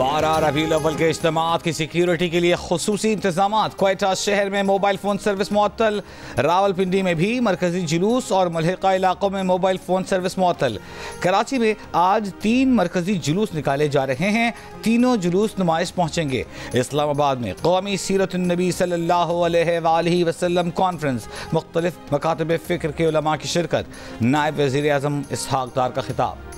12 रबीउल अव्वल के इज्तिमात की सिक्योरिटी के लिए खुसूसी इंतजामात। क्वेटा शहर में मोबाइल फ़ोन सर्विस मुअत्तल। रावलपिंडी में भी मरकजी जुलूस और मुल्हिका इलाकों में मोबाइल फ़ोन सर्विस मुअत्तल। कराची में आज 3 मरकजी जुलूस निकाले जा रहे हैं। तीनों जुलूस नुमाइश पहुँचेंगे। इस्लामाबाद में कौमी सीरत-उन-नबी सल्लल्लाहु अलैहि वसल्लम कॉन्फ्रेंस, मुख्तलिफ मकातब फ़िक्र के उलमा की शिरकत। नायब वज़ीर आज़म इसहाक डार का खिताब।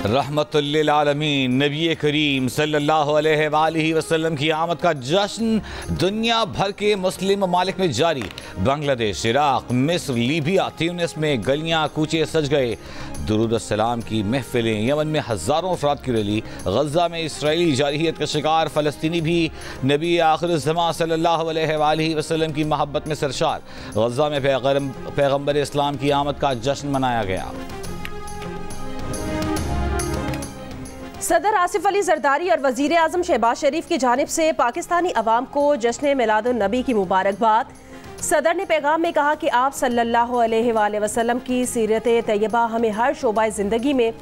रहमतुल्लिल आलमीन नबी करीम सल्लल्लाहु अलैहि वसल्लम की आमद का जश्न दुनिया भर के मुस्लिम ममालिक में जारी। बांग्लादेश, इराक, मिस्र, लीबिया, ट्यूनिस में गलियां कूचे सज गए। दुरूद सलाम की महफिलें। यमन में हज़ारों अफराद की रैली। गज़ा में इसराइली जारहियत का शिकार फ़लस्तीनी भी नबी आखिर-उज़्ज़मा सल्लल्लाहु अलैहि वसल्लम की मोहब्बत में सरशार। गज़ा में पैगम्बर इस्लाम की आमद का जश्न मनाया गया। सदर आसिफ अली जरदारी और वज़ीर आज़म शहबाज शरीफ की जानिब से पाकिस्तानी अवाम को जश्न मिलादुन नबी की मुबारकबाद। सदर ने पैगाम में कहा कि आप सल्लल्लाहु अलैहि वसल्लम की सीरत तैयबा हमें हर शोबा ज़िंदगी में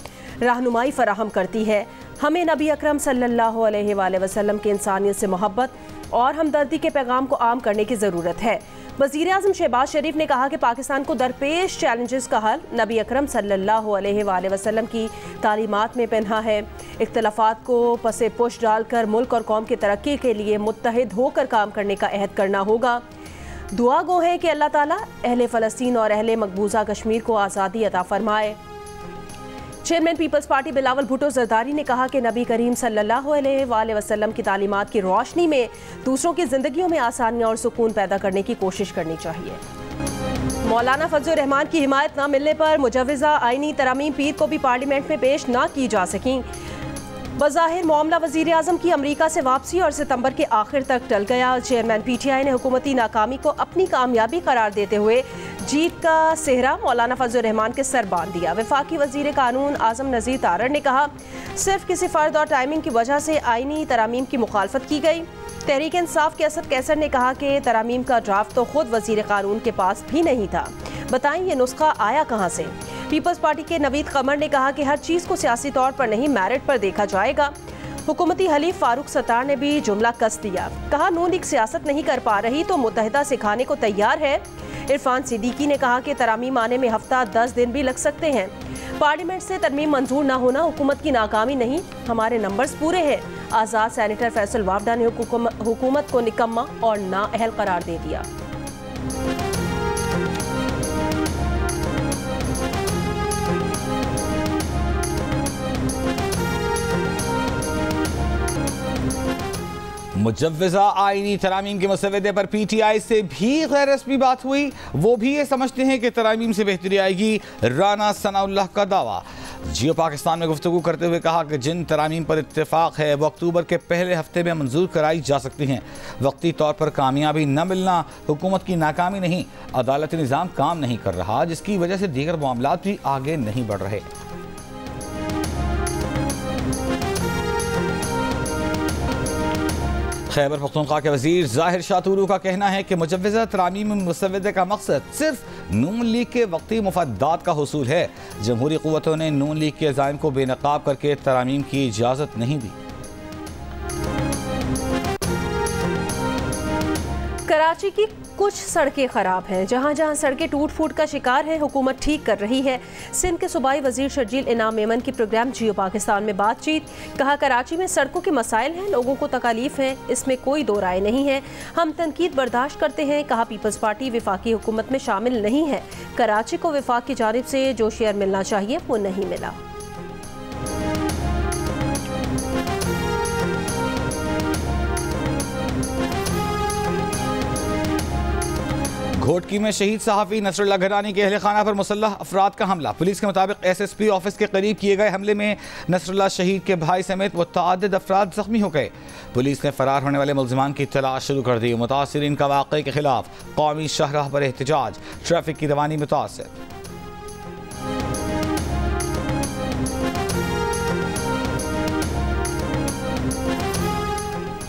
रहनुमाई फराहम करती है। हमें नबी अकरम सल्लल्लाहु अलैहि वसल्लम की इंसानियत से मोहब्बत और हमदर्दी के पैगाम को आम करने की ज़रूरत है। वज़ीर आज़म शहबाज शरीफ ने कहा कि पाकिस्तान को दरपेश चैलेंजेस का हल नबी अकरम सल्लल्लाहु अलैहि वसल्लम की तालीमात में पन्हा है। इख्तलाफात को पसे पुश डालकर मुल्क और कौम की तरक्की के लिए मुत्तहिद होकर काम करने का अहद करना होगा। दुआ गो है कि अल्लाह ताला अहले फ़लस्तीन और अहले मकबूजा कश्मीर को आज़ादी अता फरमाए। चेयरमैन पीपल्स पार्टी बिलावल भुट्टो जरदारी ने कहा कि नबी करीम सल्लल्लाहु अलैहि वसल्लम की तालीमात की रोशनी में दूसरों की जिंदगियों में आसानियां और सुकून पैदा करने की कोशिश करनी चाहिए। मौलाना फजलुर रहमान की हिमायत न मिलने पर मुजव्वज़ा आईनी तरामीम पीर को भी पार्लियामेंट में पेश न की जा सकी। बज़ाहिर मामला वज़ीर आज़म की अमरीका से वापसी और सितंबर के आखिर तक टल गया। चेयरमैन PTI ने हुकूमती नाकामी को अपनी कामयाबी करार देते हुए जीत का सेहरा मौलाना फजलुर रहमान के सर बांध दिया। वफाकी वज़ीर कानून आज़म नज़ीर तारड़ ने कहा, सिर्फ किसी फ़र्द और टाइमिंग की वजह से आईनी तरामीम की मुखालफत की गई। तहरीक इंसाफ के असद कैसर ने कहा कि तरामीम का ड्राफ्ट तो खुद वज़ीर कानून के पास भी नहीं था, बताएं ये नुस्खा आया कहाँ से। पीपल्स पार्टी के नवीद कमर ने कहा कि हर चीज़ को सियासी तौर पर नहीं मेरिट पर देखा जाएगा। हुकूमती हलीफ फारूक सत्तार ने भी जुमला कस दिया, कहा नून लीग सियासत नहीं कर पा रही तो मुत्तहिदा सिखाने को तैयार है। इरफान सिद्दीकी ने कहा कि तरामीम आने में हफ्ता 10 दिन भी लग सकते हैं। पार्लियामेंट से तरमीम मंजूर न होना हुकूमत की नाकामी नहीं, हमारे नंबर्स पूरे हैं। आज़ाद सेनेटर फैसल वावडा ने हुकूमत को निकम्मा और नाअहल करार दे दिया। मुजव्वज़ा आईनी तरामीम के मसवदे पर PTI से भी गैर रस्मी बात हुई। वो भी ये समझते हैं कि तरामीम से बेहतरी आएगी। राना सनाउल्लाह का दावा। जियो पाकिस्तान में गुफ्तगू करते हुए कहा कि जिन तरामीम पर इत्तेफाक है वो अक्टूबर के पहले हफ्ते में मंजूर कराई जा सकती हैं। वक्ती तौर पर कामयाबी न मिलना हुकूमत की नाकामी नहीं, अदालती निज़ाम काम नहीं कर रहा, जिसकी वजह से दीगर मामलात भी आगे नहीं बढ़ रहे। खैबर पख्तूनख्वा के वज़ीर ज़ाहिर शाह तुरू का कहना है कि मुजव्वज़ा तरामीम मुसवदे का मकसद सिर्फ नून लीग के वक्ती मुफादात का हुसूल है। जमहूरी क़ुव्वतों ने नून लीग के अज़ाइम को बेनकाब करके तरामीम की इजाज़त नहीं दी। कराची की कुछ सड़कें ख़राब हैं। जहाँ जहाँ सड़कें टूट फूट का शिकार हैं, हुकूमत ठीक कर रही है। सिंध के सूबाई वज़ीर शर्जील इनाम मेमन की प्रोग्राम जियो पाकिस्तान में बातचीत। कहा, कराची में सड़कों के मसाइल हैं, लोगों को तकालीफ हैं, इसमें कोई दो राय नहीं है। हम तनकीद बर्दाश्त करते हैं। कहा, पीपल्स पार्टी वफाकी हुकूमत में शामिल नहीं है। कराची को वफाक की जानिब से जो शेयर मिलना चाहिए वो नहीं मिला। घोटकी में शहीद सहाफ़ी नसरुल्लाह घरानी के अहल खाना पर मुसल्लह अफराद का हमला। पुलिस के मुताबिक SSP ऑफिस के करीब किए गए हमले में नसरुल्लाह शहीद के भाई समेत मुतअद्दिद अफराद जख्मी हो गए। पुलिस ने फरार होने वाले मुल्ज़िमान की तलाश शुरू कर दी। मुतासिरीन का वाक़े के खिलाफ कौमी शाहराह पर एहतजाज, ट्रैफिक की रवानी मुतासिर।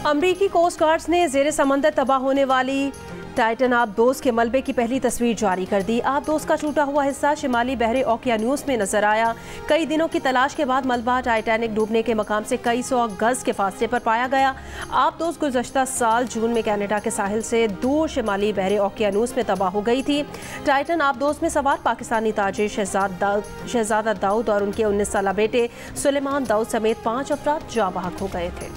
अमरीकी कोस्ट गार्ड्स ने ज़ेरे समंदर तबाह होने वाली टाइटन आबदोज के मलबे की पहली तस्वीर जारी कर दी। आबदोज का टूटा हुआ हिस्सा शिमाली बहरे ओकियानूस में नजर आया। कई दिनों की तलाश के बाद मलबा टाइटैनिक डूबने के मकाम से कई सौ गज के फासले पर पाया गया। आबदोज गुज़श्ता साल जून में कनाडा के साहिल से दूर शिमाली बहरे ओकियानूस में तबाह हो गई थी। टाइटन आबदोज में सवार पाकिस्तानी ताजिर शहजादा दाऊद और उनके 19 साला बेटे सुलेमान दाऊद समेत 5 अफराद जाँ बहक हो गए थे।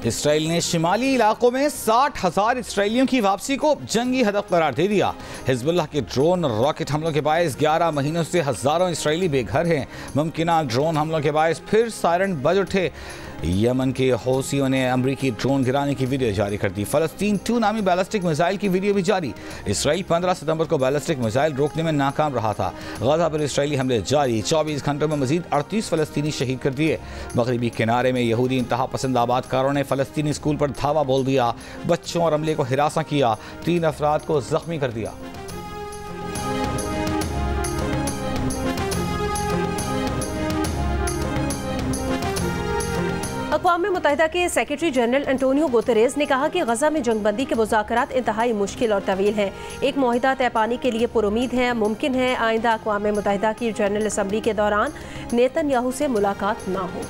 इसराइल ने शिमाली इलाकों में 60,000 इसराइलियों की वापसी को जंगी हदफ करार दे दिया। हिजबुल्लाह के ड्रोन और रॉकेट हमलों के बायस 11 महीनों से हज़ारों इसराइली बेघर हैं। मुमकिन ड्रोन हमलों के बायस फिर सायरन बज उठे। यमन के हौसियों ने अमरीकी ड्रोन गिराने की वीडियो जारी कर दी। फ़लस्तीन 2 नामी बैलिस्टिक मिसाइल की वीडियो भी जारी। इसराइल 15 सितंबर को बैलिस्टिक मिसाइल रोकने में नाकाम रहा था। गजा पर इसराइली हमले जारी। 24 घंटों में मजीद 38 फ़लस्तीनी शहीद कर दिए। मगरबी किनारे में यहूदी इंतहा पसंद आबादकारों ने फ़लस्तीनी स्कूल पर धावा बोल दिया। बच्चों और अमले को हिरासा किया। 3 अफराद को जख्मी कर दिया। अक़वाम मुत्तहिदा के सेक्रेटरी जनरल एंटोनियो गुतेरेस ने कहा कि गजा में जंगबंदी के मुज़ाकरात इंतहाई मुश्किल और तवील हैं। एक मुआहिदा तय पाने के लिए पुरुमीद है। मुमकिन है आइंदा अक़वाम मुत्तहिदा की जनरल असम्बली के दौरान नेतन्याहू से मुलाकात ना हो।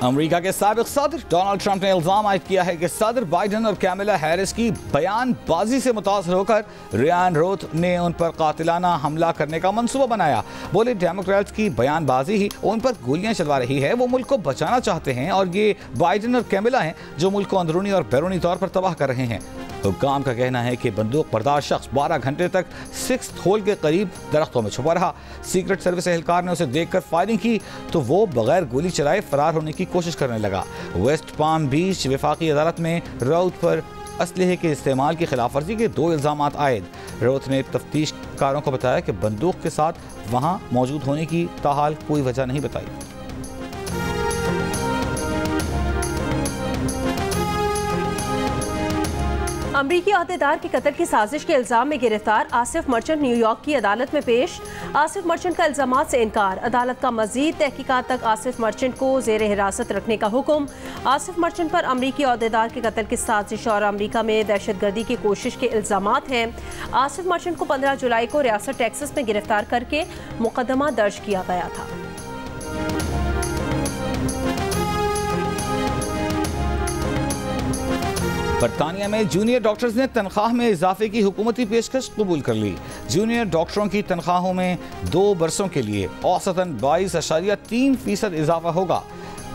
अमेरिका के साबिक़ सदर डोनाल्ड ट्रंप ने इल्ज़ाम आयद किया है कि सदर बाइडन और कैमिला हैरिस की बयानबाजी से मुतासर होकर रियान रोथ ने उन पर कातिलाना हमला करने का मंसूबा बनाया। बोले डेमोक्रेट्स की बयानबाजी ही उन पर गोलियां चलवा रही है। वो मुल्क को बचाना चाहते हैं और ये बाइडन और कैमिला हैं जो मुल्क को अंदरूनी और बैरूनी तौर पर तबाह कर रहे हैं। हुक्काम का कहना है कि बंदूक बर्दार शख्स 12 घंटे तक 6th होल के करीब दरख्तों में छुपा रहा। सीक्रेट सर्विस एहलकार ने उसे देखकर फायरिंग की तो वो बगैर गोली चलाए फरार होने की कोशिश करने लगा। वेस्ट पाम बीच वफाकी अदालत में राउत पर असलहे के इस्तेमाल की खिलाफ वर्जी के 2 इल्ज़ामात आयद। राउत ने तफ्तीशकारों को बताया कि बंदूक के साथ वहाँ मौजूद होने की ताहाल कोई वजह नहीं बताई। अमरीकी अहदेदार के कत्ल की साजिश के इल्जाम में गिरफ्तार आसिफ मर्चेंट न्यूयॉर्क की अदालत में पेश। आसिफ मर्चेंट का इल्जामात से इनकार। अदालत का मजीद तहकीकात तक आसिफ मर्चेंट को जेर हिरासत रखने का हुक्म। आसिफ मर्चेंट पर अमरीकी अहदेदार के कत्ल की साजिश और अमरीका में दहशतगर्दी की कोशिश के इल्जामात हैं। आसिफ मर्चेंट को 15 जुलाई को रियासत टेक्सास में गिरफ्तार करके मुकदमा दर्ज किया गया था। बरतानिया में जूनियर डॉक्टर्स ने तनख्वाह में इजाफे की हुकूमती पेशकश कबूल कर ली। जूनियर डॉक्टरों की तनख्वाहों में 2 बरसों के लिए औसतन 22.3% इजाफा होगा।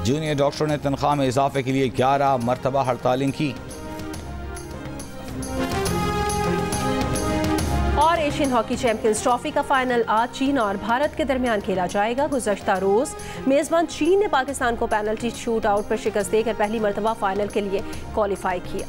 जूनियर डॉक्टरों ने तनख्वाह में इजाफे के लिए 11 मरतबा हड़तालें की। और एशियन हॉकी चैंपियंस ट्रॉफी का फाइनल आज चीन और भारत के दरमियान खेला जाएगा। गुज़श्ता रोज मेजबान चीन ने पाकिस्तान को पेनल्टी शूट आउट पर शिकस्त देकर पहली मरतबा फाइनल के लिए क्वालिफाई किया।